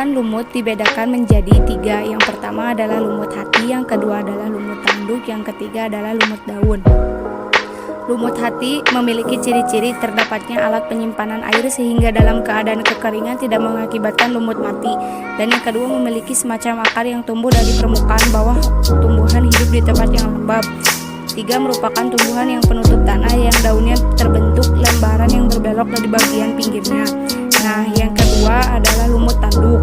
Tumbuhan lumut dibedakan menjadi 3. Yang pertama adalah lumut hati, yang kedua adalah lumut tanduk, yang ketiga adalah lumut daun. Lumut hati memiliki ciri-ciri terdapatnya alat penyimpanan air sehingga dalam keadaan kekeringan tidak mengakibatkan lumut mati. Dan yang kedua memiliki semacam akar yang tumbuh dari permukaan bawah tumbuhan hidup di tempat yang lembab. 3. Merupakan tumbuhan yang penutup tanah yang daunnya terbentuk lembaran yang berbelok dari bagian pinggirnya. Nah, yang kedua adalah lumut tanduk.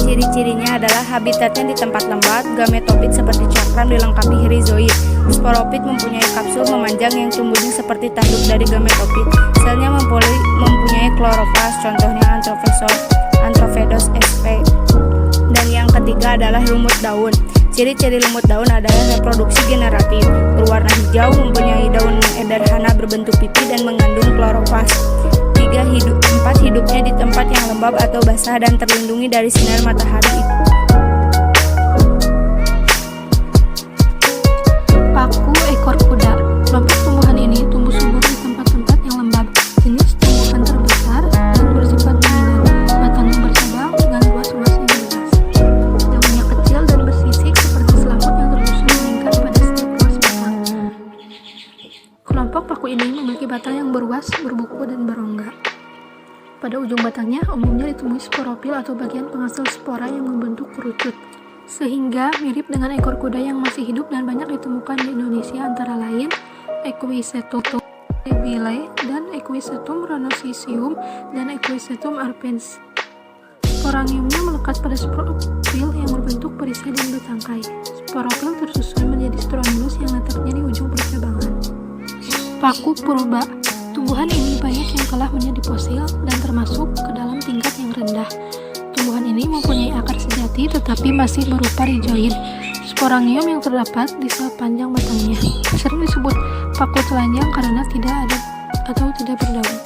Ciri-cirinya adalah habitatnya di tempat lembab, gametofit seperti cakram dilengkapi hirizoid. Sporopit mempunyai kapsul memanjang yang tumbuhnya seperti tanduk dari gametofit. Selnya mempunyai kloroflas, contohnya Anthrophedos sp. Dan yang ketiga adalah lumut daun. Ciri-ciri lumut daun adalah reproduksi generatif, berwarna hijau, mempunyai daun ederhana berbentuk pipi dan mengandung kloroflas. 4. Hidupnya di tempat yang lembab atau basah dan terlindungi dari sinar matahari. Paku ekor kuda. Kelompok tumbuhan ini tumbuh subur di tempat-tempat yang lembab. Jenis tumbuhan terbesar dan bersifat dominan. Batangnya bercabang dengan ruas-ruas yang jelas. Daunnya kecil dan bersisik seperti selamut yang tersusun meningkat pada setiap ruas batang. Kelompok paku ini memiliki batang yang beruas, berbuku, dan berongga. Pada ujung batangnya umumnya ditemui sporopil atau bagian penghasil spora yang membentuk kerucut, sehingga mirip dengan ekor kuda yang masih hidup dan banyak ditemukan di Indonesia antara lain Equisetum ebile dan Equisetum ranocicium dan Equisetum arpens. Sporangiumnya melekat pada sporopil yang berbentuk perisai dan bertangkai. Sporopil tersusun menjadi strongylos yang letaknya di ujung percabangan. Paku purba. Tumbuhan ini banyak yang telah menjadi fosil dan termasuk ke dalam tingkat yang rendah. Tumbuhan ini mempunyai akar sejati tetapi masih berupa rizoid. Sporangium yang terdapat di sepanjang batangnya sering disebut paku telanjang karena tidak ada atau tidak berdaun.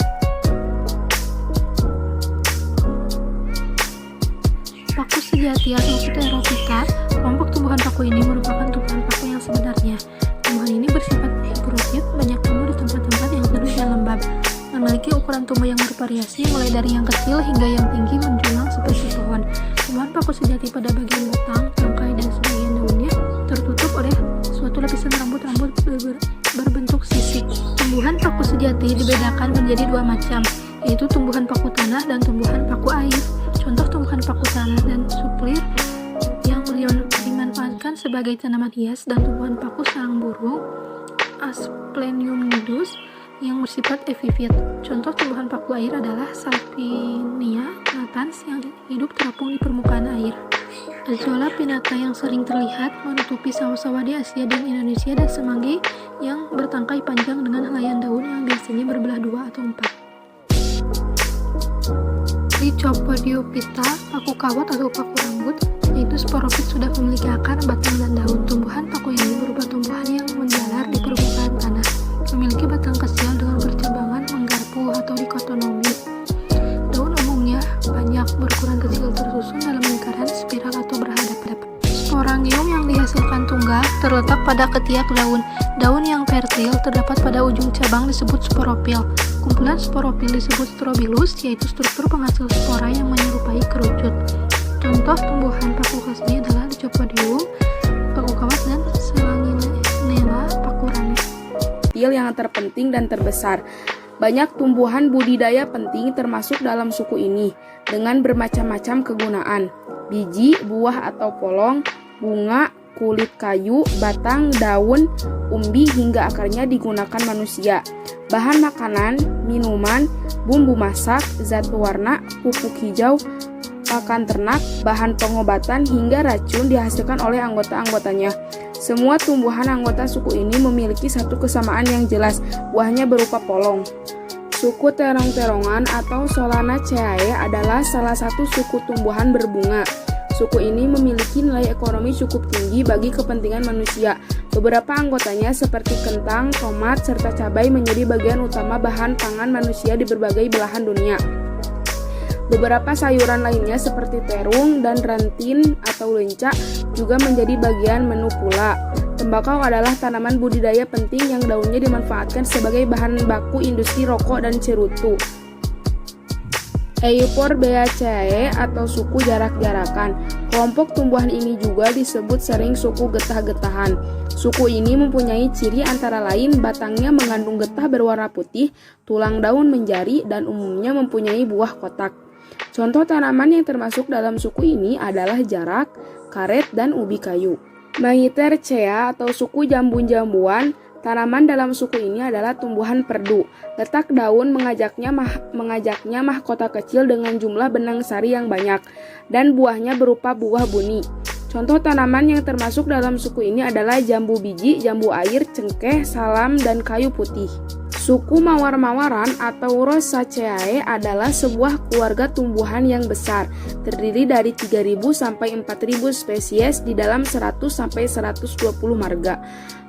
Paku sejati atau Pterophyta. Kelompok tumbuhan paku ini merupakan tumbuhan paku yang sebenarnya. Tumbuhan ini bersifat higrofit, banyak tumbuh di tempat-tempat yang teduh dan lembab. Memiliki ukuran tumbuh yang bervariasi mulai dari yang kecil hingga yang tinggi menjulang seperti pohon. Tumbuhan paku sejati pada bagian batang, tangkai, dan sebagian daunnya tertutup oleh suatu lapisan rambut-rambut berbentuk sisik. Tumbuhan paku sejati dibedakan menjadi 2 macam, yaitu tumbuhan paku tanah dan tumbuhan paku air. Contoh tumbuhan paku tanah dan suplir yang dimanfaatkan sebagai tanaman hias dan tumbuhan paku sarang burung Asplenium nidus yang bersifat epifit. Contoh tumbuhan paku air adalah Salvinia natans yang hidup terapung di permukaan air. Azolla pinnata yang sering terlihat menutupi sawah-sawah di Asia dan Indonesia, dan semanggi yang bertangkai panjang dengan helaian daun yang biasanya berbelah 2 atau 4. Lycopodiophyta, paku kawat atau paku rambut, yaitu sporopit sudah memiliki akar, batang, dan daun. Tumbuhan paku ini berupa tumbuhan yang menjalar di permukaan tanah, memiliki batang kecil dengan bercabangan menggarpu atau dikotonomi. Daun umumnya banyak, berukuran kecil, tersusun dalam lingkaran spiral atau berhadap-hadapan. Sporangium yang dihasilkan tunggal terletak pada ketiak daun. Daun yang fertil terdapat pada ujung cabang disebut sporopil. Kumpulan sporopil disebut strobilus, yaitu struktur penghasil spora yang menyerupai kerucut. Contoh tumbuhan paku khasnya adalah Lycopodium, paku kawat, dan Selanginella pakurana. Yang terpenting dan terbesar. Banyak tumbuhan budidaya penting termasuk dalam suku ini dengan bermacam-macam kegunaan. Biji, buah atau polong, bunga, kulit kayu, batang, daun, umbi hingga akarnya digunakan manusia. Bahan makanan, minuman, bumbu masak, zat pewarna, pupuk hijau, pakan ternak, bahan pengobatan hingga racun dihasilkan oleh anggota-anggotanya. Semua tumbuhan anggota suku ini memiliki satu kesamaan yang jelas, buahnya berupa polong. Suku terong-terongan atau Solanaceae adalah salah satu suku tumbuhan berbunga. Suku ini memiliki nilai ekonomi cukup tinggi bagi kepentingan manusia. Beberapa anggotanya seperti kentang, tomat, serta cabai menjadi bagian utama bahan pangan manusia di berbagai belahan dunia. Beberapa sayuran lainnya seperti terung dan rantin atau lenca juga menjadi bagian menu pula. Tembakau adalah tanaman budidaya penting yang daunnya dimanfaatkan sebagai bahan baku industri rokok dan cerutu. Euphorbiaceae atau suku jarak-jarakan. Kelompok tumbuhan ini juga disebut sering suku getah-getahan. Suku ini mempunyai ciri antara lain batangnya mengandung getah berwarna putih, tulang daun menjari, dan umumnya mempunyai buah kotak. Contoh tanaman yang termasuk dalam suku ini adalah jarak, karet, dan ubi kayu. Maithercea atau suku jambun-jambuan. Tanaman dalam suku ini adalah tumbuhan perdu. Letak daun mengajaknya mahkota kecil dengan jumlah benang sari yang banyak, dan buahnya berupa buah buni. Contoh tanaman yang termasuk dalam suku ini adalah jambu biji, jambu air, cengkeh, salam, dan kayu putih. Suku mawar-mawaran atau Rosaceae adalah sebuah keluarga tumbuhan yang besar, terdiri dari 3.000 sampai 4.000 spesies di dalam 100 sampai 120 marga.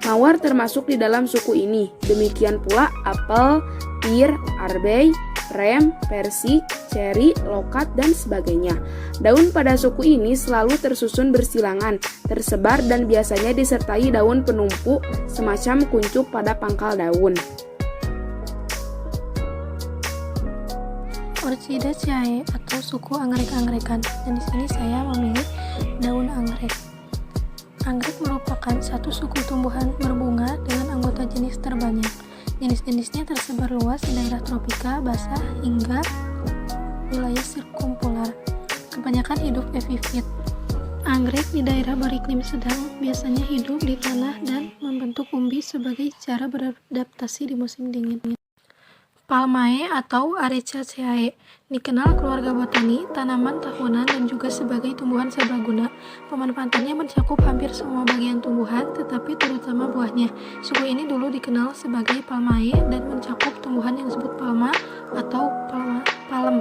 Mawar termasuk di dalam suku ini, demikian pula apel, pir, arbei, rem, persik, ceri, lokat, dan sebagainya. Daun pada suku ini selalu tersusun bersilangan, tersebar, dan biasanya disertai daun penumpuk semacam kuncup pada pangkal daun. Orchidaceae atau suku anggrek-angrekan, dan di sini saya memilih daun anggrek. Anggrek merupakan satu suku tumbuhan berbunga dengan anggota jenis terbanyak. Jenis-jenisnya tersebar luas di daerah tropika basah hingga wilayah sirkumpolar. Kebanyakan hidup epifit. Anggrek di daerah beriklim sedang biasanya hidup di tanah dan membentuk umbi sebagai cara beradaptasi di musim dingin. Palmae atau Arecaceae dikenal keluarga botani, tanaman tahunan, dan juga sebagai tumbuhan serbaguna. Pemanfaatannya mencakup hampir semua bagian tumbuhan, tetapi terutama buahnya. Suku ini dulu dikenal sebagai Palmae dan mencakup tumbuhan yang disebut palma atau palem.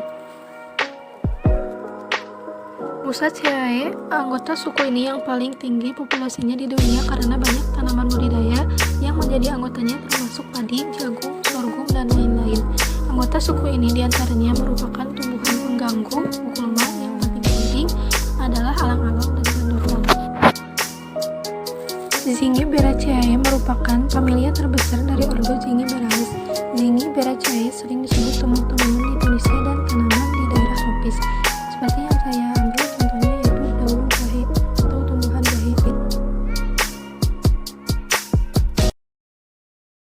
Musaceae, anggota suku ini yang paling tinggi populasinya di dunia karena banyak tanaman budidaya yang menjadi anggotanya termasuk padi, jagung, sorghum, dan lain-lain. Anggota suku ini diantaranya merupakan tumbuhan pengganggu gulma yang paling penting adalah alang-alang dan gandum. Zingiberaceae merupakan familia terbesar dari ordo Zingiberaceae. Zingiberaceae sering disebut teman-teman